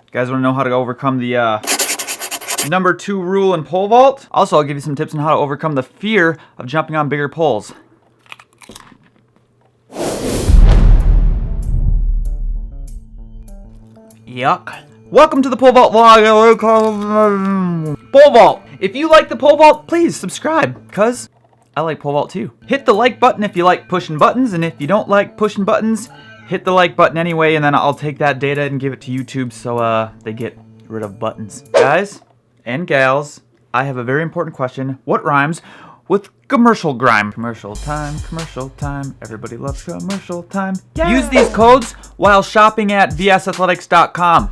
You guys want to know how to overcome the number 2 rule in pole vault? Also, I'll give you some tips on how to overcome the fear of jumping on bigger poles. Yuck. Welcome to the pole vault vlog. Pole vault. If you like the pole vault, please subscribe, because I like pole vault too. Hit the like button if you like pushing buttons, and if you don't like pushing buttons, hit the like button anyway, and then I'll take that data and give it to YouTube so they get rid of buttons. Guys and gals, I have a very important question. What rhymes with commercial grime? Commercial time, everybody loves commercial time. Yeah. Use these codes while shopping at vsathletics.com.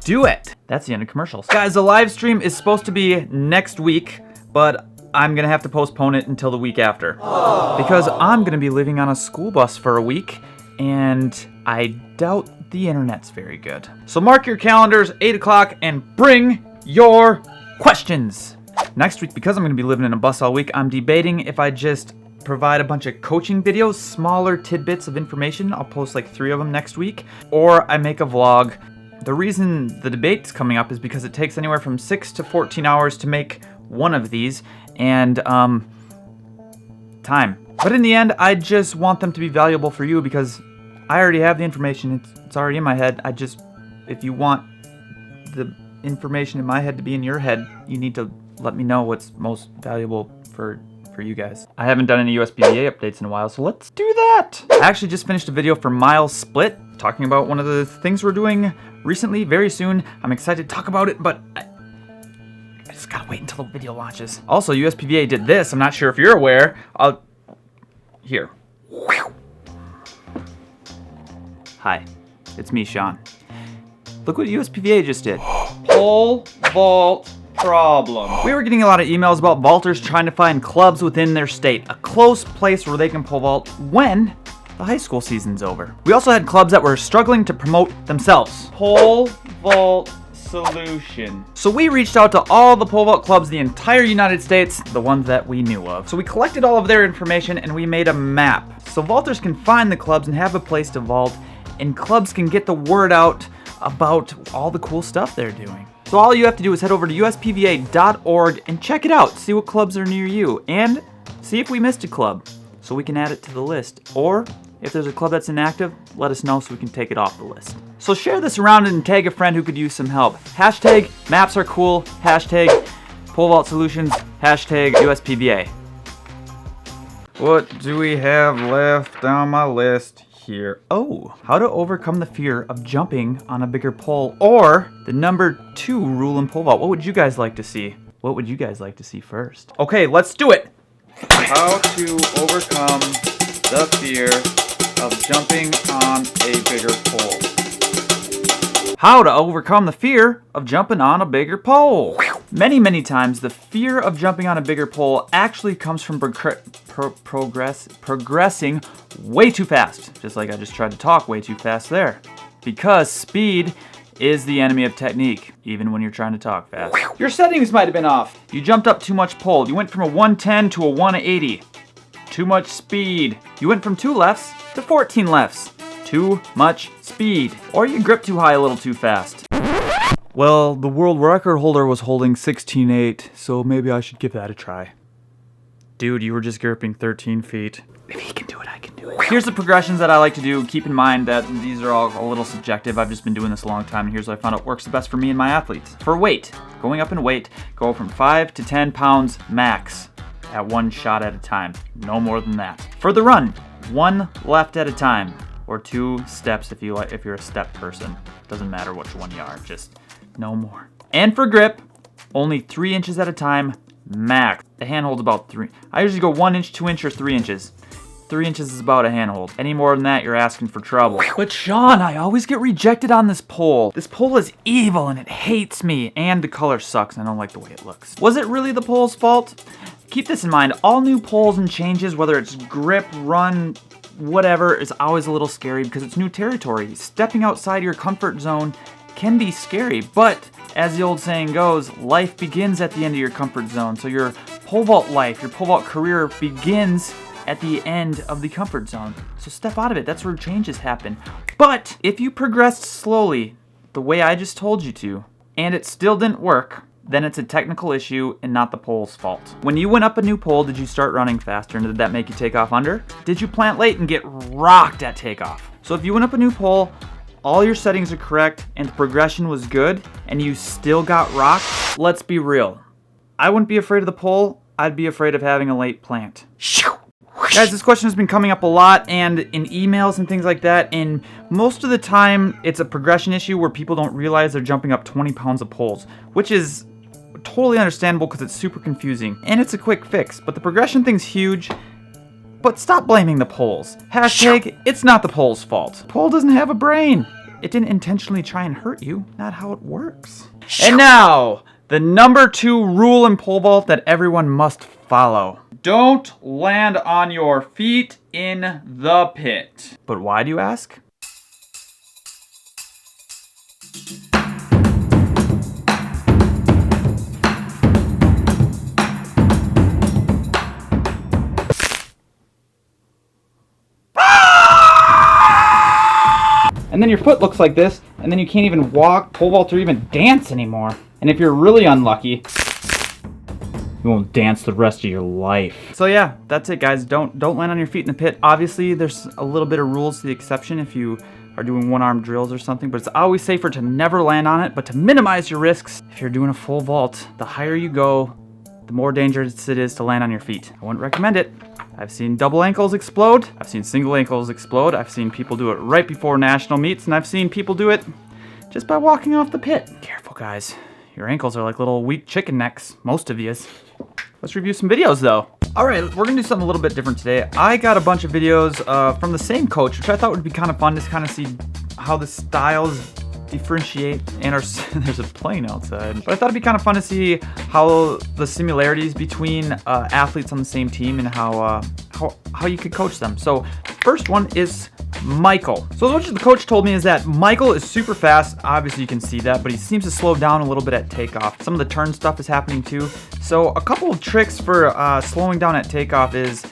Do it. That's the end of commercials. Guys, the live stream is supposed to be next week, but I'm gonna have to postpone it until the week after. Aww. Because I'm gonna be living on a school bus for a week, and I doubt the internet's very good. So mark your calendars, 8 o'clock, and bring your questions. Next week, because I'm gonna be living in a bus all week, I'm debating if I just provide a bunch of coaching videos, smaller tidbits of information. I'll post like 3 of them next week, or I make a vlog. The reason the debate's coming up is because it takes anywhere from 6 to 14 hours to make one of these, and time. But in the end, I just want them to be valuable for you because I already have the information. It's already in my head. If you want the information in my head to be in your head, you need to let me know what's most valuable for you guys. I haven't done any USPVA updates in a while, so let's do that. I actually just finished a video for Mile Split, talking about one of the things we're doing recently, very soon. I'm excited to talk about it, but I just gotta wait until the video launches. Also, USPVA did this. I'm not sure if you're aware. Here. Hi, it's me, Shawn. Look what USPVA just did. Pole vault problem. We were getting a lot of emails about vaulters trying to find clubs within their state, a close place where they can pole vault when the high school season's over. We also had clubs that were struggling to promote themselves. Pole vault solution. So we reached out to all the pole vault clubs, the entire United States, the ones that we knew of. So we collected all of their information and we made a map. So vaulters can find the clubs and have a place to vault, and clubs can get the word out about all the cool stuff they're doing. So all you have to do is head over to uspva.org and check it out, see what clubs are near you, and see if we missed a club so we can add it to the list. Or if there's a club that's inactive, let us know so we can take it off the list. So share this around and tag a friend who could use some help. Hashtag maps are cool, hashtag pole vault solutions, hashtag USPVA. What do we have left on my list here? Oh, how to overcome the fear of jumping on a bigger pole, or the number 2 rule in pole vault. What would you guys like to see? What would you guys like to see first? Okay, let's do it. How to overcome the fear of jumping on a bigger pole. How to overcome the fear of jumping on a bigger pole. Many times, the fear of jumping on a bigger pole actually comes from progressing way too fast. Just like I just tried to talk way too fast there. Because speed is the enemy of technique, even when you're trying to talk fast. Your settings might have been off. You jumped up too much pole. You went from a 110 to a 180. Too much speed. You went from 2 lefts to 14 lefts. Too much speed. Or you gripped too high a little too fast. Well, the world record holder was holding 16.8, so maybe I should give that a try. Dude, you were just gripping 13 feet. If he can do it, I can do it. Here's the progressions that I like to do. Keep in mind that these are all a little subjective. I've just been doing this a long time, and here's what I found out works the best for me and my athletes. For weight, going up in weight, go from 5 to 10 pounds max at one shot at a time. No more than that. For the run, 1 left at a time, or 2 steps if you're a step person. Doesn't matter which one you are, just no more. And for grip, only 3 inches at a time max. The handhold's about 3. I usually go 1 inch, 2 inch, or 3 inches. 3 inches is about a handhold. Any more than that, you're asking for trouble. But Shawn, I always get rejected on this pole. This pole is evil and it hates me. And the color sucks and I don't like the way it looks. Was it really the pole's fault? Keep this in mind. All new poles and changes, whether it's grip, run, whatever, is always a little scary because it's new territory. Stepping outside your comfort zone can be scary, but as the old saying goes, life begins at the end of your comfort zone. So your pole vault life, your pole vault career begins at the end of the comfort zone. So step out of it. That's where changes happen. But if you progress slowly, the way I just told you to, and it still didn't work, then it's a technical issue and not the pole's fault. When you went up a new pole, did you start running faster, and did that make you take off under? Did you plant late and get rocked at takeoff? So if you went up a new pole, all your settings are correct, and the progression was good, and you still got rocked, let's be real. I wouldn't be afraid of the pole, I'd be afraid of having a late plant. Guys, this question has been coming up a lot and in emails and things like that, and most of the time it's a progression issue where people don't realize they're jumping up 20 pounds of poles, which is totally understandable because it's super confusing, and it's a quick fix, but the progression thing's huge. But stop blaming the poles. Hashtag, it's not the pole's fault. The pole doesn't have a brain. It didn't intentionally try and hurt you, not how it works. And now, the number 2 rule in pole vault that everyone must follow. Don't land on your feet in the pit. But why, do you ask? And then your foot looks like this, and then you can't even walk, pole vault, or even dance anymore. And if you're really unlucky, you won't dance the rest of your life. So yeah, that's it, guys. Don't land on your feet in the pit. Obviously, there's a little bit of rules to the exception if you are doing one-arm drills or something, but it's always safer to never land on it. But to minimize your risks, if you're doing a full vault, the higher you go, the more dangerous it is to land on your feet. I wouldn't recommend it. I've seen double ankles explode. I've seen single ankles explode. I've seen people do it right before national meets, and I've seen people do it just by walking off the pit. Careful, guys. Your ankles are like little weak chicken necks, most of yous. Let's review some videos, though. All right, we're gonna do something a little bit different today. I got a bunch of videos from the same coach, which I thought would be kind of fun to kind of see how the styles differentiate, and there's a plane outside. But I thought it'd be kind of fun to see how the similarities between athletes on the same team and how you could coach them. So first one is Michael. So what the coach told me is that Michael is super fast. Obviously you can see that, but he seems to slow down a little bit at takeoff. Some of the turn stuff is happening too. So a couple of tricks for slowing down at takeoff is,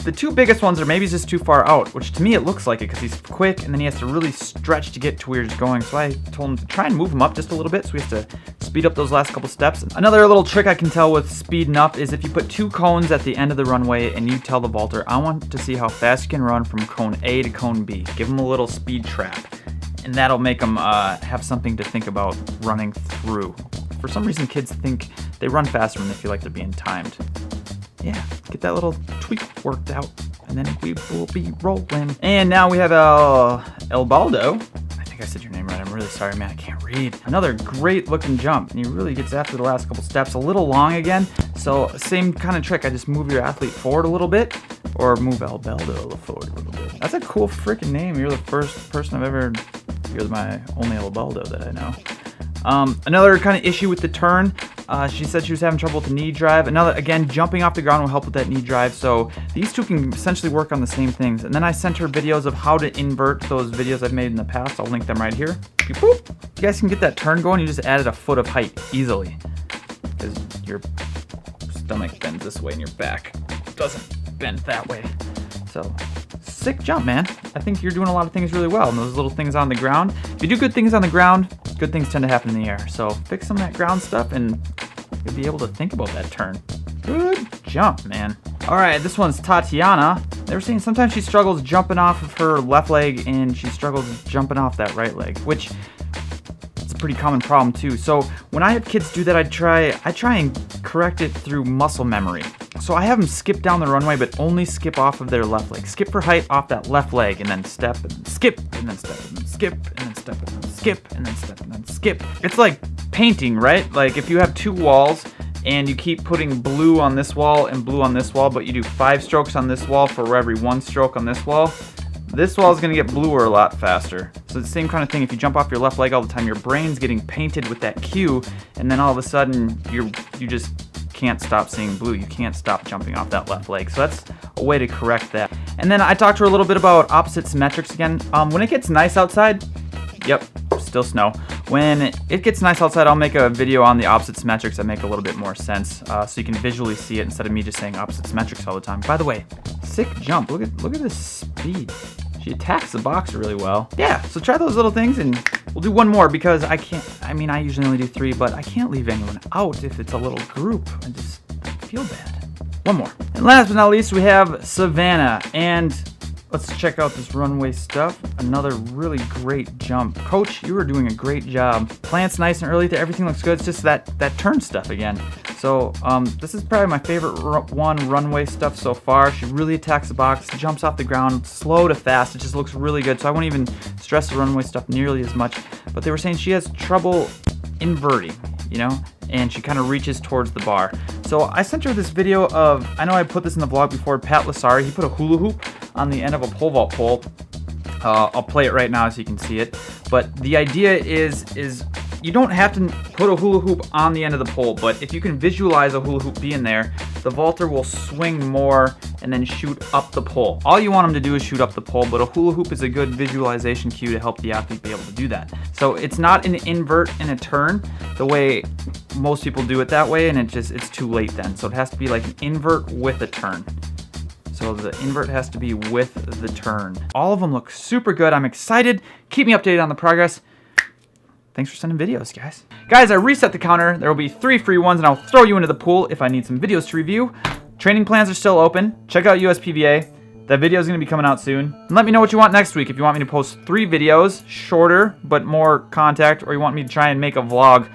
the 2 biggest ones are maybe he's just too far out, which to me it looks like it because he's quick and then he has to really stretch to get to where he's going. So I told him to try and move him up just a little bit, so he has to speed up those last couple steps. Another little trick I can tell with speeding up is if you put 2 cones at the end of the runway and you tell the vaulter, I want to see how fast you can run from cone A to cone B. Give him a little speed trap, and that'll make them have something to think about running through. For some reason, kids think they run faster when they feel like they're being timed. Yeah, get that little tweak worked out, and then we will be rolling. And now we have El Baldo. I think I said your name right. I'm really sorry, man. I can't read. Another great looking jump, and he really gets after the last couple steps. A little long again, so same kind of trick. I just move your athlete forward a little bit, or move El Baldo forward a little bit. That's a cool freaking name. You're the first person you're my only El Baldo that I know. Another kind of issue with the turn, she said she was having trouble with the knee drive. Again, jumping off the ground will help with that knee drive. So these 2 can essentially work on the same things. And then I sent her videos of how to invert those videos I've made in the past. I'll link them right here. Boop. You guys can get that turn going. You just added a foot of height easily, because your stomach bends this way and your back doesn't bend that way. So sick jump, man. I think you're doing a lot of things really well. And those little things on the ground, if you do good things on the ground, good things tend to happen in the air. So fix some of that ground stuff and you'll be able to think about that turn. Good jump, man. All right, this one's Tatiana. They were saying sometimes she struggles jumping off of her left leg and she struggles jumping off that right leg, which is a pretty common problem too. So when I have kids do that, I try and correct it through muscle memory. So I have them skip down the runway, but only skip off of their left leg. Skip for height off that left leg, and then step, and then skip, and then step, and then skip, and then step, and then skip, and then step, and then skip. It's like painting, right? Like if you have 2 walls, and you keep putting blue on this wall and blue on this wall, but you do 5 strokes on this wall for every 1 stroke on this wall is gonna get bluer a lot faster. So it's the same kind of thing. If you jump off your left leg all the time, your brain's getting painted with that cue, and then all of a sudden you just can't stop seeing blue. You can't stop jumping off that left leg. So that's a way to correct that. And then I talked to her a little bit about opposite symmetrics again. When it gets nice outside, yep, still snow. When it gets nice outside, I'll make a video on the opposite symmetrics that make a little bit more sense, so you can visually see it instead of me just saying opposite symmetrics all the time. By the way, sick jump. Look at this speed. She attacks the box really well. Yeah, so try those little things, and we'll do one more because I usually only do 3, but I can't leave anyone out if it's a little group. I feel bad. One more. And last but not least, we have Savannah, and let's check out this runway stuff. Another really great jump. Coach, you are doing a great job. Plants nice and early there. Everything looks good. It's just that turn stuff again. So this is probably my favorite runway stuff so far. She really attacks the box, jumps off the ground, slow to fast. It just looks really good. So I won't even stress the runway stuff nearly as much. But they were saying she has trouble inverting, you know, and she kind of reaches towards the bar. So I sent her this video of, I know I put this in the vlog before, Pat Lasari. He put a hula hoop on the end of a pole vault pole. I'll play it right now so you can see it. But the idea is you don't have to put a hula hoop on the end of the pole, but if you can visualize a hula hoop being there, the vaulter will swing more and then shoot up the pole. All you want them to do is shoot up the pole, but a hula hoop is a good visualization cue to help the athlete be able to do that. So it's not an invert and a turn the way most people do it that way, and it's too late then. So it has to be like an invert with a turn. So the invert has to be with the turn. All of them look super good. I'm excited. Keep me updated on the progress. Thanks for sending videos, guys. Guys, I reset the counter. There will be 3 free ones, and I'll throw you into the pool if I need some videos to review. Training plans are still open. Check out USPVA. That video is going to be coming out soon. And let me know what you want next week. If you want me to post 3 videos, shorter but more contact, or you want me to try and make a vlog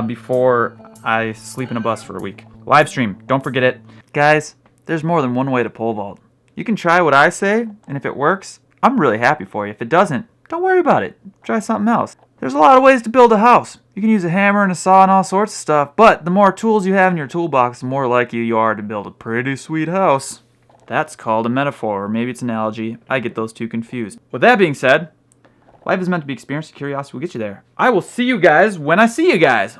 before I sleep in a bus for a week. Live stream, don't forget it. Guys, there's more than one way to pole vault. You can try what I say, and if it works, I'm really happy for you. If it doesn't, don't worry about it. Try something else. There's a lot of ways to build a house. You can use a hammer and a saw and all sorts of stuff, but the more tools you have in your toolbox, the more likely you are to build a pretty sweet house. That's called a metaphor, or maybe it's an analogy. I get those two confused. With that being said, life is meant to be experienced. Curiosity will get you there. I will see you guys when I see you guys.